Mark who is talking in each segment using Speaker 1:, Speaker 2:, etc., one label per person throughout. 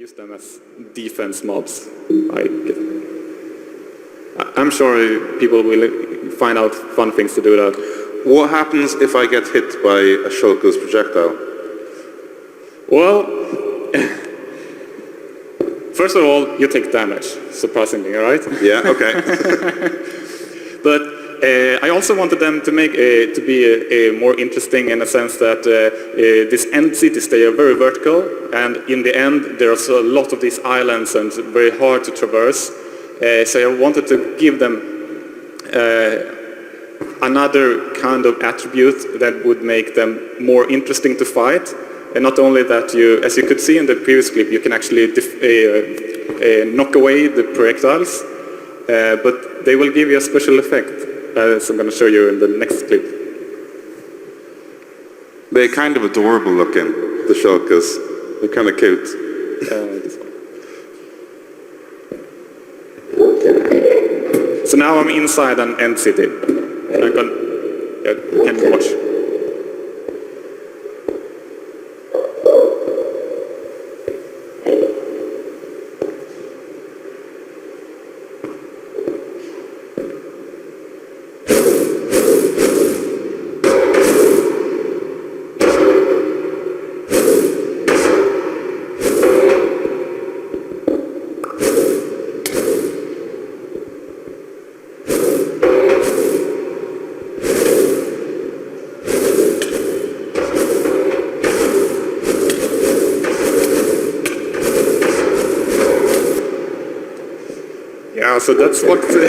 Speaker 1: use them as defense mobs. I'm sure people will find out fun things to do that.
Speaker 2: What happens if I get hit by a Shulker's projectile?
Speaker 1: Well, first of all, you take damage, surprisingly, alright?
Speaker 2: Yeah, okay.
Speaker 1: But I also wanted them to make to be more interesting in a sense that these end cities, they are very vertical, and in the end there's a lot of these islands and very hard to traverse. So I wanted to give them another kind of attribute that would make them more interesting to fight. And not only that, as you could see in the previous clip, you can actually knock away the projectiles, but they will give you a special effect, as I'm going to show you in the next clip.
Speaker 2: They're kind of adorable looking, the Shulkers. They're kind of cute.
Speaker 1: This one. So now I'm inside an end city. I can watch. Yeah, so that's what...
Speaker 2: Cool.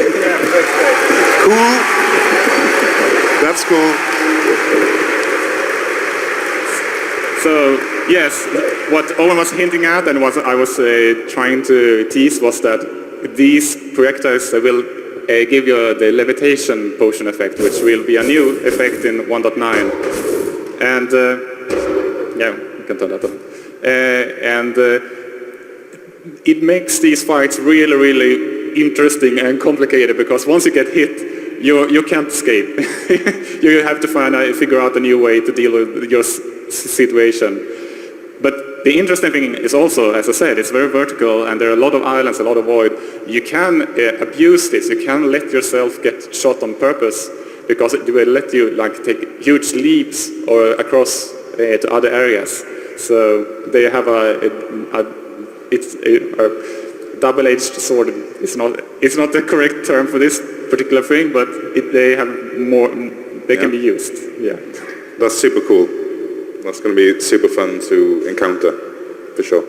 Speaker 2: That's cool.
Speaker 1: So, yes, what Owen was hinting at and what I was trying to tease was that these projectiles will give you the levitation potion effect, which will be a new effect in 1.9. And, yeah, you can turn that on. It makes these fights really, really interesting and complicated, because once you get hit, you can't escape. You have to figure out a new way to deal with your situation. But the interesting thing is also, as I said, it's very vertical and there are a lot of islands, a lot of void. You can abuse this. You can let yourself get shot on purpose, because it will let you take huge leaps or across to other areas. So they have a double-edged sword. It's not the correct term for this particular thing, but they have more. They can be used. Yeah,
Speaker 2: that's super cool. That's going to be super fun to encounter, for sure.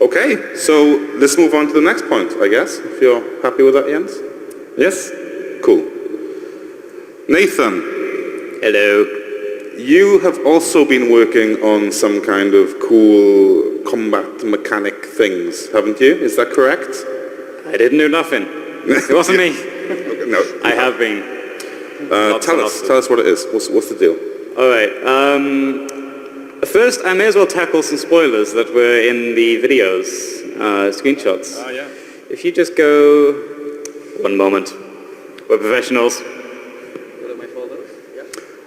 Speaker 2: Okay, so let's move on to the next point, I guess. If you're happy with that, Jens.
Speaker 1: Yes.
Speaker 2: Cool. Nathan.
Speaker 3: Hello.
Speaker 2: You have also been working on some kind of cool combat mechanic things, haven't you? Is that correct?
Speaker 3: I didn't do nothing. It wasn't me.
Speaker 2: Okay, no.
Speaker 3: I have been.
Speaker 2: Tell us what it is. What's the deal?
Speaker 3: All right. First, I may as well tackle some spoilers that were in the videos, screenshots.
Speaker 1: Yeah.
Speaker 3: If you just go... One moment. We're professionals.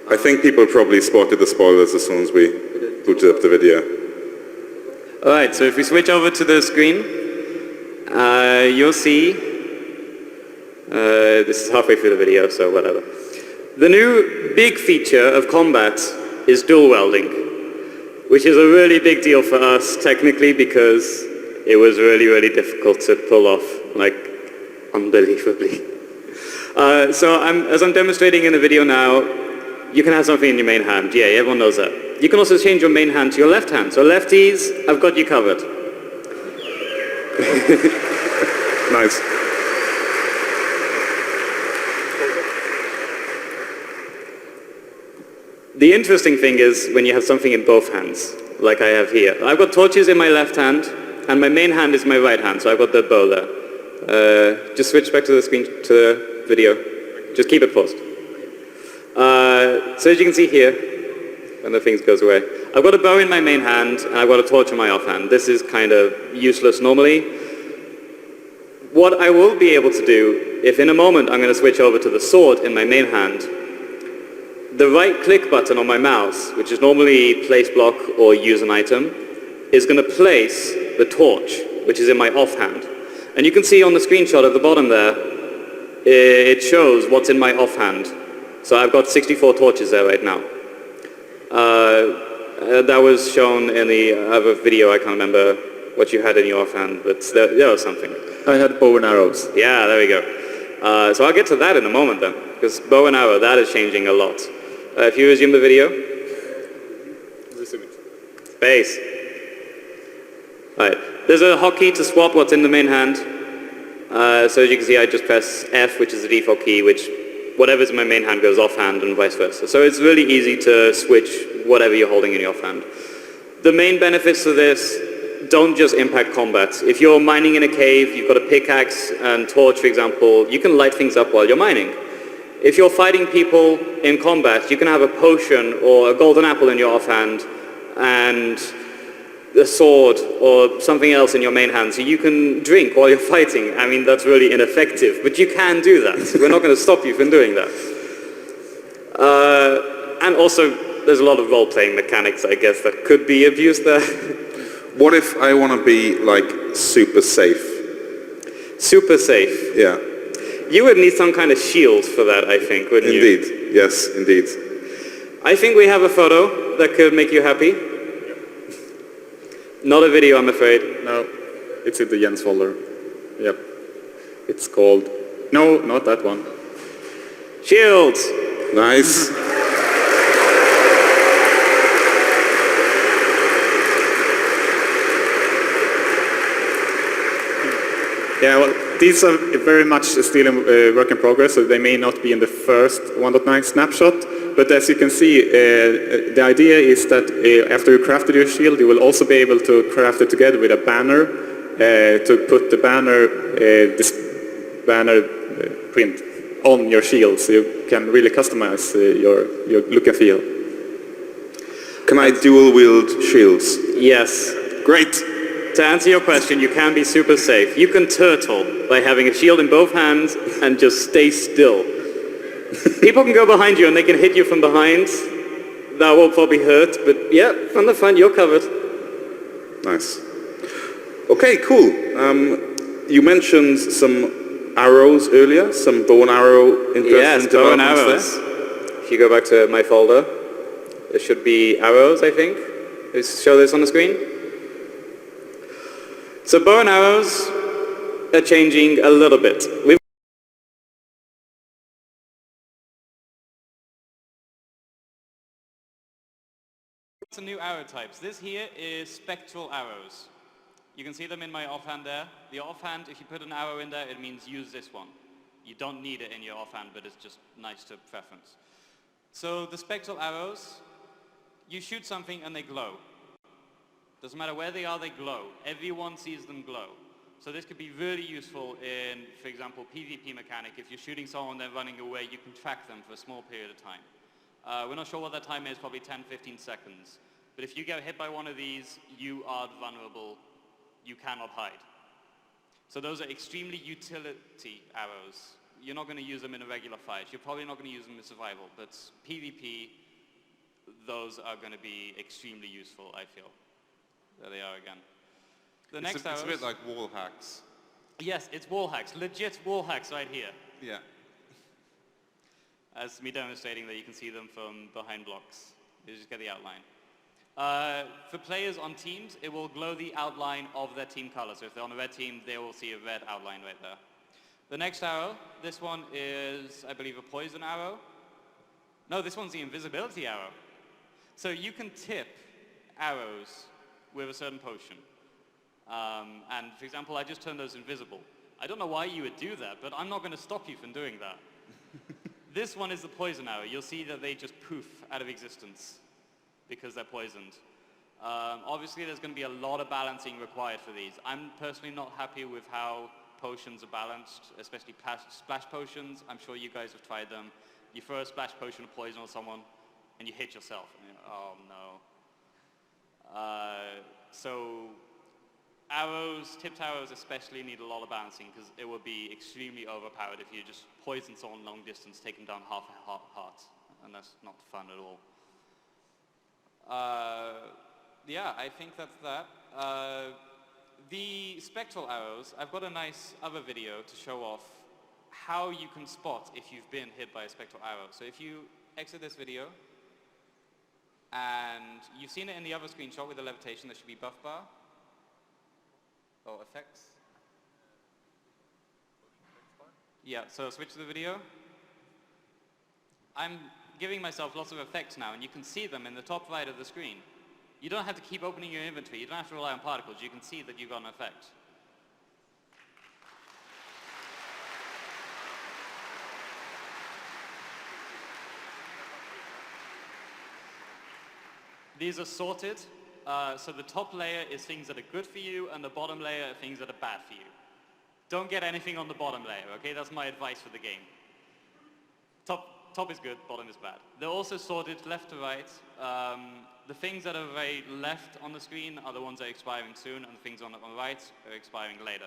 Speaker 2: I think people probably spotted the spoilers as soon as we booted up the video.
Speaker 3: Alright, so if we switch over to the screen, you'll see, this is halfway through the video, so whatever. The new big feature of combat is dual welding, which is a really big deal for us technically, because it was really, really difficult to pull off, unbelievably. So as I'm demonstrating in the video now, you can have something in your main hand. Yeah, everyone knows that. You can also change your main hand to your left hand. So lefties, I've got you covered.
Speaker 2: Nice.
Speaker 3: The interesting thing is when you have something in both hands, like I have here. I've got torches in my left hand, and my main hand is my right hand, so I've got the bow there. Just switch back to the screen, to the video. Just keep it paused. So as you can see here, when the thing goes away, I've got a bow in my main hand, and I've got a torch in my off hand. This is kind of useless normally. What I will be able to do, if in a moment I'm going to switch over to the sword in my main hand, the right click button on my mouse, which is normally place block or use an item, is going to place the torch, which is in my offhand. And you can see on the screenshot at the bottom there, it shows what's in my offhand. So I've got 64 torches there right now. That was shown in the other video. I can't remember what you had in your offhand, but there was something.
Speaker 1: I had bow and arrows.
Speaker 3: Yeah, there we go. So I'll get to that in a moment then, because bow and arrow, that is changing a lot. If you resume the video. Base. Right. There's a hotkey to swap what's in the main hand. So as you can see, I just press F, which is the default key, which whatever's in my main hand goes offhand and vice versa. So it's really easy to switch whatever you're holding in your offhand. The main benefits of this don't just impact combat. If you're mining in a cave, you've got a pickaxe and torch, for example, you can light things up while you're mining. If you're fighting people in combat, you can have a potion or a golden apple in your offhand and a sword or something else in your main hand, so you can drink while you're fighting. I mean, that's really ineffective, but you can do that. We're not going to stop you from doing that. And also, there's a lot of role-playing mechanics, I guess, that could be abused there.
Speaker 2: What if I want to be, like, super safe?
Speaker 3: Super safe?
Speaker 2: Yeah.
Speaker 3: You would need some kind of shield for that, I think, wouldn't you?
Speaker 2: Indeed. Yes, indeed.
Speaker 3: I think we have a photo that could make you happy. Not a video, I'm afraid.
Speaker 1: No, it's in the Jens folder. Yep. It's called... No, not that one.
Speaker 3: Shields!
Speaker 2: Nice.
Speaker 1: Yeah, well, these are very much still in work in progress, so they may not be in the first 1.9 snapshot. But as you can see, the idea is that after you crafted your shield, you will also be able to craft it together with a banner to put the banner, this banner print on your shield, so you can really customize your look and feel.
Speaker 2: Can I dual wield shields?
Speaker 3: Yes.
Speaker 2: Great.
Speaker 3: To answer your question, you can be super safe. You can turtle by having a shield in both hands and just stay still. People can go behind you and they can hit you from behind. That will probably hurt, but yeah, from the front, you're covered.
Speaker 2: Nice. Okay, cool. You mentioned some arrows earlier, some bow and arrow interesting
Speaker 3: Yes, bow and
Speaker 2: developments
Speaker 3: arrows.
Speaker 2: there.
Speaker 3: If you go back to my folder, there should be arrows, I think. Let's show this on the screen. So bow and arrows are changing a little bit. We've some new arrow types. This here is spectral arrows. You can see them in my offhand there. The offhand, if you put an arrow in there, it means use this one. You don't need it in your offhand, but it's just nice to preference. So the spectral arrows, you shoot something and they glow. Doesn't matter where they are, they glow. Everyone sees them glow. So this could be really useful in, for example, PvP mechanic. If you're shooting someone, they're running away, you can track them for a small period of time. We're not sure what that time is, probably 10-15 seconds. But if you get hit by one of these, you are vulnerable. You cannot hide. So those are extremely utility arrows. You're not going to use them in a regular fight. You're probably not going to use them in survival. But PvP, those are going to be extremely useful, I feel. There they are again.
Speaker 2: It's a bit like wall hacks.
Speaker 3: Yes, it's wall hacks. Legit wall hacks right here.
Speaker 2: Yeah.
Speaker 3: As me demonstrating that you can see them from behind blocks. You just get the outline. For players on teams, it will glow the outline of their team color. So if they're on a red team, they will see a red outline right there. The next arrow, this one is, I believe, a poison arrow. No, this one's the invisibility arrow. So you can tip arrows with a certain potion. And for example, I just turned those invisible. I don't know why you would do that, but I'm not going to stop you from doing that. This one is the poison arrow. You'll see that they just poof out of existence because they're poisoned. Obviously, there's going to be a lot of balancing required for these. I'm personally not happy with how potions are balanced, especially splash potions. I'm sure you guys have tried them. You throw a splash potion of poison on someone, and you hit yourself. And you're, oh no. So arrows, tipped arrows especially, need a lot of balancing because it would be extremely overpowered if you just poison someone long distance, take them down half a heart, and that's not fun at all. Yeah, I think that's that. The spectral arrows, I've got a nice other video to show off how you can spot if you've been hit by a spectral arrow. So if you exit this video, and you've seen it in the other screenshot with the levitation, there should be buff bar. Oh, effects. Yeah, so switch to the video. I'm giving myself lots of effects now, and you can see them in the top right of the screen. You don't have to keep opening your inventory. You don't have to rely on particles. You can see that you've got an effect. These are sorted. So the top layer is things that are good for you, and the bottom layer are things that are bad for you. Don't get anything on the bottom layer, okay? That's my advice for the game. Top is good, bottom is bad. They're also sorted left to right. The things that are very left on the screen are the ones that are expiring soon, and the things on the right are expiring later.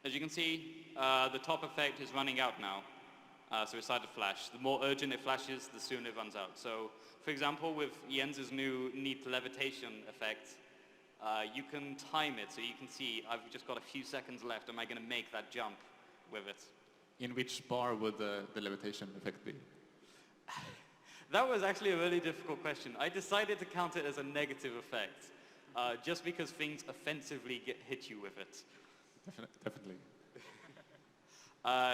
Speaker 3: As you can see, the top effect is running out now. So it started to flash. The more urgent it flashes, the sooner it runs out. So, for example, with Jens's new neat levitation effect, you can time it, so you can see I've just got a few seconds left. Am I going to make that jump with it?
Speaker 4: In which bar would the levitation effect be?
Speaker 3: That was actually a really difficult question. I decided to count it as a negative effect, just because things offensively hit you with it.
Speaker 4: Definitely.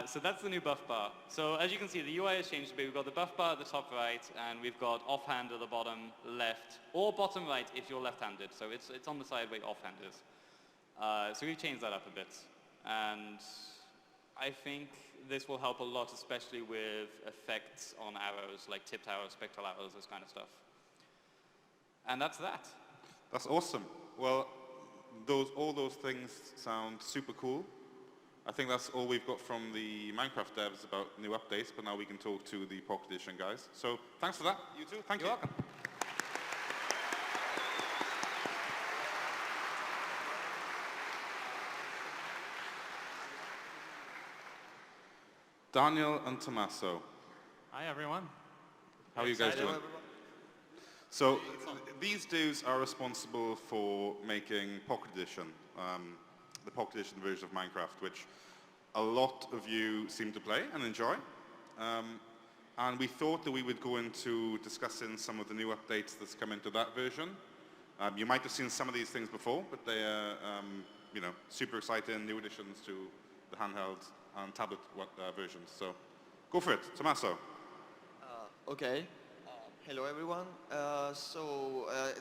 Speaker 3: So that's the new buff bar. So as you can see, the UI has changed a bit. We've got the buff bar at the top right, and we've got offhand at the bottom left, or bottom right if you're left-handed. So it's on the side where offhand is. So we've changed that up a bit. And I think this will help a lot, especially with effects on arrows, like tipped arrows, spectral arrows, this kind of stuff. And that's that.
Speaker 2: That's awesome. Well, all those things sound super cool. I think that's all we've got from the Minecraft devs about new updates, but now we can talk to the Pocket Edition guys. So thanks for that, you too. Thank you.
Speaker 3: You're welcome.
Speaker 2: Daniel and Tommaso,
Speaker 5: Hi everyone.
Speaker 2: how are you guys doing?
Speaker 5: Everyone.
Speaker 2: So these dudes are responsible for making Pocket Edition, the Pocket Edition version of Minecraft, which a lot of you seem to play and enjoy. And we thought that we would go into discussing some of the new updates that's come into that version. You might have seen some of these things before, but they are super exciting new additions to the handheld and tablet versions. So go for it, Tommaso.
Speaker 6: Okay. Hello everyone.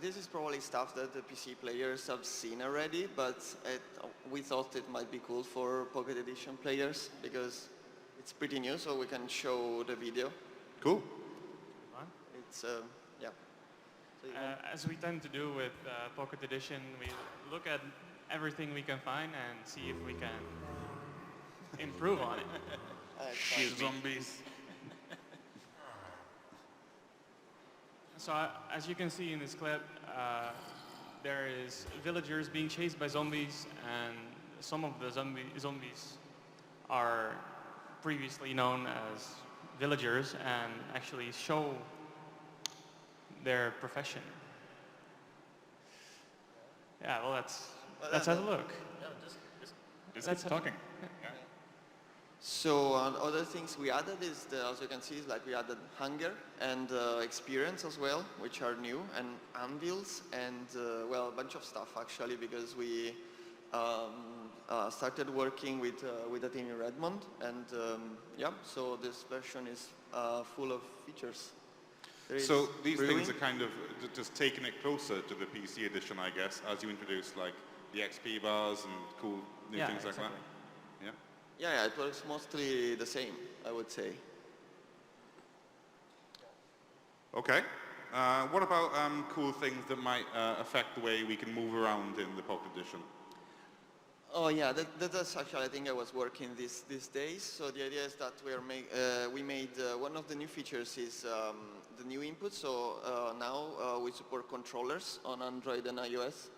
Speaker 6: This is probably stuff that the PC players have seen already, but we thought it might be cool for Pocket Edition players because it's pretty new, so we can show the video.
Speaker 2: Cool.
Speaker 6: It's yeah. So
Speaker 5: As we tend to do with Pocket Edition, we look at everything we can find and see if we can improve on it.
Speaker 2: Zombies.
Speaker 5: So as you can see in this clip, there is villagers being chased by zombies, and some of the zombies are previously known as villagers and actually show their profession. Yeah, well let's have a look.
Speaker 4: Just
Speaker 5: That's
Speaker 4: keep talking.
Speaker 6: So other things we added is, as you can see, we added hunger and experience as well, which are new, and anvils, and a bunch of stuff actually, because we started working with a team in Redmond, and so this version is full of features.
Speaker 2: So these things are kind of just taking it closer to the PC edition, I guess, as you introduce like the XP bars and cool new things like that. Yeah.
Speaker 6: Yeah, it works mostly the same, I would say.
Speaker 2: Okay. What about cool things that might affect the way we can move around in the Pocket Edition?
Speaker 6: Oh yeah, that's actually, I think I was working these days. So the idea is that we made one of the new features is the new input. So now we support controllers on Android and iOS.